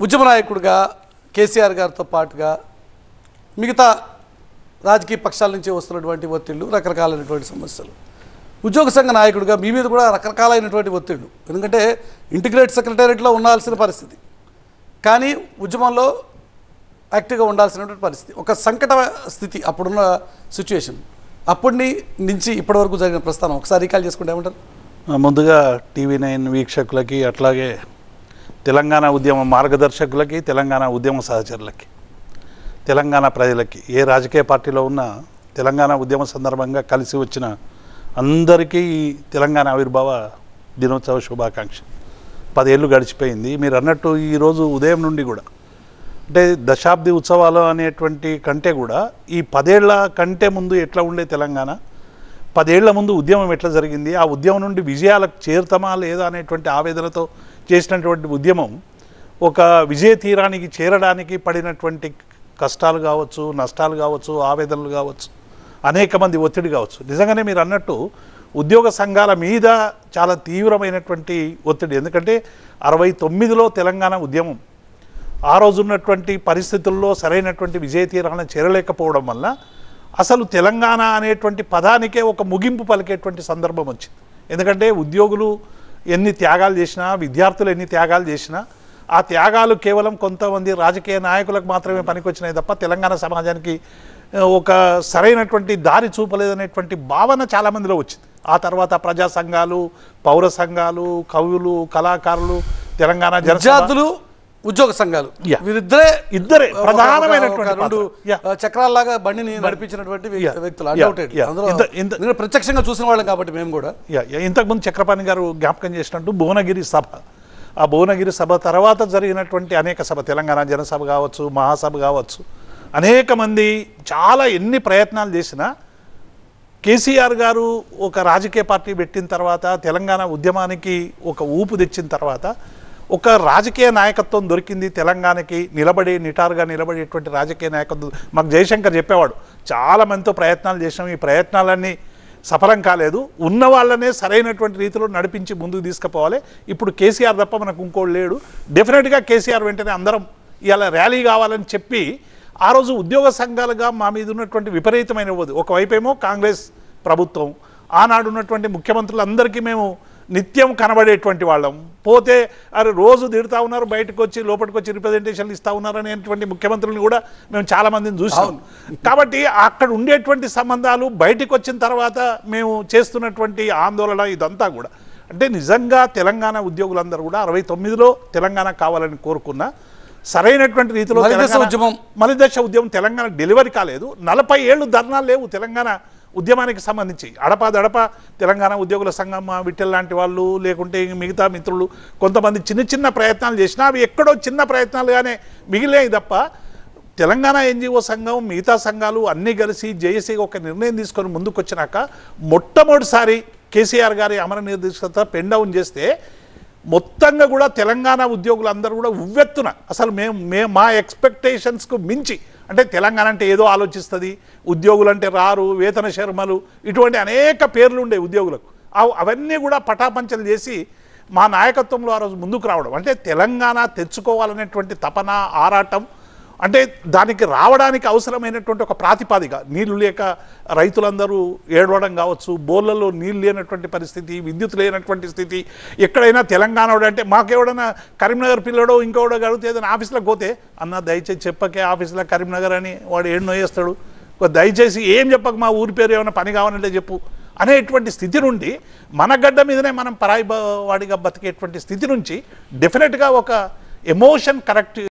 ఉద్యమ నాయకుడిగా కేసీఆర్ గారితో పాటుగా మిగతా రాజకీయ పక్షాల నుంచి వస్తున్నటువంటి ఒత్తిళ్లు, రకరకాలైనటువంటి సమస్యలు, ఉద్యోగ సంఘ నాయకుడిగా మీ మీద కూడా రకరకాలైనటువంటి ఒత్తిళ్లు. ఎందుకంటే ఇంటిగ్రేట్ సెక్రటేరియట్లో ఉండాల్సిన పరిస్థితి, కానీ ఉద్యమంలో యాక్టివ్గా ఉండాల్సినటువంటి పరిస్థితి, ఒక సంకట స్థితి అప్పుడున్న సిచ్యువేషన్. అప్పటి నుంచి ఇప్పటివరకు జరిగిన ప్రస్థానం ఒకసారి రీకాల్ చేసుకుంటే ఏమంటారు? ముందుగా టీవీ9 వీక్షకులకి, అట్లాగే తెలంగాణ ఉద్యమ మార్గదర్శకులకి, తెలంగాణ ఉద్యమ సహచరులకి, తెలంగాణ ప్రజలకి, ఏ రాజకీయ పార్టీలో ఉన్న తెలంగాణ ఉద్యమ సందర్భంగా కలిసి వచ్చిన అందరికీ తెలంగాణ ఆవిర్భావ దినోత్సవ శుభాకాంక్ష. 10 ఏళ్ళు గడిచిపోయింది. మీరు అన్నట్టు ఈరోజు ఉదయం నుండి కూడా, అంటే దశాబ్ది ఉత్సవాలు అనేటువంటి కంటే కూడా ఈ 10 ఏళ్ల కంటే ముందు ఎట్లా ఉండే తెలంగాణ, 10 ఏళ్ల ముందు ఉద్యమం ఎట్లా జరిగింది, ఆ ఉద్యమం నుండి విజయాలకు చేరుతామా లేదా అనేటువంటి ఆవేదనతో చేసినటువంటి ఉద్యమం ఒక విజయ తీరానికి చేరడానికి పడినటువంటి కష్టాలు కావచ్చు, నష్టాలు కావచ్చు, ఆవేదనలు కావచ్చు, అనేక మంది ఒత్తిడి కావచ్చు. నిజంగానే మీరు అన్నట్టు ఉద్యోగ సంఘాల మీద చాలా తీవ్రమైనటువంటి ఒత్తిడి. ఎందుకంటే 69లో తెలంగాణ ఉద్యమం ఆ రోజు ఉన్నటువంటి పరిస్థితుల్లో సరైనటువంటి విజయ తీరాలను చేరలేకపోవడం వల్ల అసలు తెలంగాణ అనేటువంటి పదానికే ఒక ముగింపు పలికేటువంటి సందర్భం వచ్చింది. ఎందుకంటే ఉద్యోగులు ఎన్ని త్యాగాలు చేసినా, విద్యార్థులు ఎన్ని త్యాగాలు చేసినా, ఆ త్యాగాలు కేవలం కొంతమంది రాజకీయ నాయకులకు మాత్రమే పనికొచ్చినాయి తప్ప తెలంగాణ సమాజానికి ఒక సరైనటువంటి దారి చూపలేదనేటువంటి భావన చాలామందిలో వచ్చింది. ఆ తర్వాత ప్రజా సంఘాలు, పౌర సంఘాలు, కవులు, కళాకారులు, తెలంగాణ విద్యార్థులు, ఉద్యోగ సంఘాలు, ఇద్దరే ప్రధానమైనటువంటి 2 చక్రాల్లాగా బండిని నడిపించినటువంటి వ్యక్తులు. అందులో ప్రత్యక్షంగా చూసిన వాళ్ళం కాబట్టి మేము కూడా. ఇంతకుముందు చక్రపాణి గారు జ్ఞాపకం చేసినట్టు భువనగిరి సభ, ఆ భువనగిరి సభ తర్వాత జరిగినటువంటి అనేక సభ, తెలంగాణ జనసభ కావచ్చు, మహాసభ కావచ్చు, అనేక మంది చాలా ఎన్ని ప్రయత్నాలు చేసినా కేసీఆర్ గారు ఒక రాజకీయ పార్టీ పెట్టిన తర్వాత, తెలంగాణ ఉద్యమానికి ఒక ఊపు తెచ్చిన తర్వాత ఒక రాజకీయ నాయకత్వం దొరికింది తెలంగాణకి, నిటారుగా నిలబడేటువంటి రాజకీయ నాయకత్వం. మాకు జయశంకర్ చెప్పేవాడు, చాలా మందితో ప్రయత్నాలు చేసినాం, ఈ ప్రయత్నాలన్నీ సఫలం కాలేదు, ఉన్న వాళ్ళనే సరైనటువంటి రీతిలో నడిపించి ముందుకు తీసుకుపోవాలి. ఇప్పుడు కేసీఆర్ తప్ప మనకు ఇంకోటి లేడు, డెఫినెట్గా కేసీఆర్ వెంటనే అందరం ఇలా ర్యాలీ కావాలని చెప్పి ఆ రోజు ఉద్యోగ సంఘాలుగా మా మీద ఉన్నటువంటి విపరీతమైన ఒకవైపేమో కాంగ్రెస్ ప్రభుత్వం, ఆనాడు ఉన్నటువంటి ముఖ్యమంత్రులందరికీ మేము నిత్యం కనబడేటువంటి వాళ్ళం, పోతే అరే రోజు తిడుతూ ఉన్నారు, బయటకు వచ్చి లోపలికి వచ్చి రిప్రజెంటేషన్లు ఇస్తూ ఉన్నారు అనేటువంటి ముఖ్యమంత్రులను కూడా మేము చాలామందిని చూసాం. కాబట్టి అక్కడ ఉండేటువంటి సంబంధాలు బయటకు వచ్చిన తర్వాత మేము చేస్తున్నటువంటి ఆందోళన ఇదంతా కూడా, అంటే నిజంగా తెలంగాణ ఉద్యోగులందరూ కూడా 69లో తెలంగాణ కావాలని కోరుకున్న సరైనటువంటి రీతిలో మలిదశ ఉద్యమం తెలంగాణ డెలివరీ కాలేదు. 40 ఏళ్ళు ధర్నాలు లేవు తెలంగాణ ఉద్యమానికి సంబంధించి. అడప తెలంగాణ ఉద్యోగుల సంఘం, విఠల్ లాంటి వాళ్ళు, లేకుంటే మిగతా మిత్రులు కొంతమంది చిన్న ప్రయత్నాలు చేసినా అవి ఎక్కడో చిన్న ప్రయత్నాలుగానే మిగిలేవి తప్ప తెలంగాణ ఎన్జిఓ సంఘం, మిగతా సంఘాలు అన్నీ కలిసి జేఏసీ ఒక నిర్ణయం తీసుకొని ముందుకొచ్చినాక మొట్టమొదటిసారి కేసీఆర్ గారి అమర నిర్దేశకత పెన్ డౌన్ చేస్తే మొత్తంగా కూడా తెలంగాణ ఉద్యోగులందరూ కూడా ఉవ్వెత్తున అసలు మా ఎక్స్పెక్టేషన్స్కు మించి, అంటే తెలంగాణ అంటే ఏదో ఆలోచిస్తుంది, ఉద్యోగులు అంటే రారు, వేతన శర్మలు, ఇటువంటి అనేక పేర్లు ఉండే ఉద్యోగులకు, అవన్నీ కూడా పటాపంచలు చేసి మా నాయకత్వంలో ఆ రోజు ముందుకు రావడం, అంటే తెలంగాణ తెచ్చుకోవాలనేటువంటి తపన, ఆరాటం, అంటే దానికి రావడానికి అవసరమైనటువంటి ఒక ప్రాతిపాదిక. నీళ్లు లేక రైతులందరూ ఏడవడం కావచ్చు, బోర్లలో నీళ్ళు లేనటువంటి పరిస్థితి, విద్యుత్ లేనటువంటి స్థితి. ఎక్కడైనా తెలంగాణ అంటే మాకెవడైనా కరీంనగర్ పిల్లడో ఇంకోడో అడిగితే ఏదైనా ఆఫీస్లోకి పోతే, అన్న దయచేసి చెప్పకే ఆఫీస్లో కరీంనగర్ అని వాడు ఏడునో వేస్తాడు, దయచేసి ఏం చెప్పక మా ఊరి పేరు ఏమైనా పని కావాలంటే చెప్పు అనేటువంటి స్థితి నుండి, మన గడ్డ మీదనే మనం పరాయి వాడిగా బతికేటువంటి స్థితి నుంచి డెఫినెట్గా ఒక ఎమోషన్ కరెక్ట్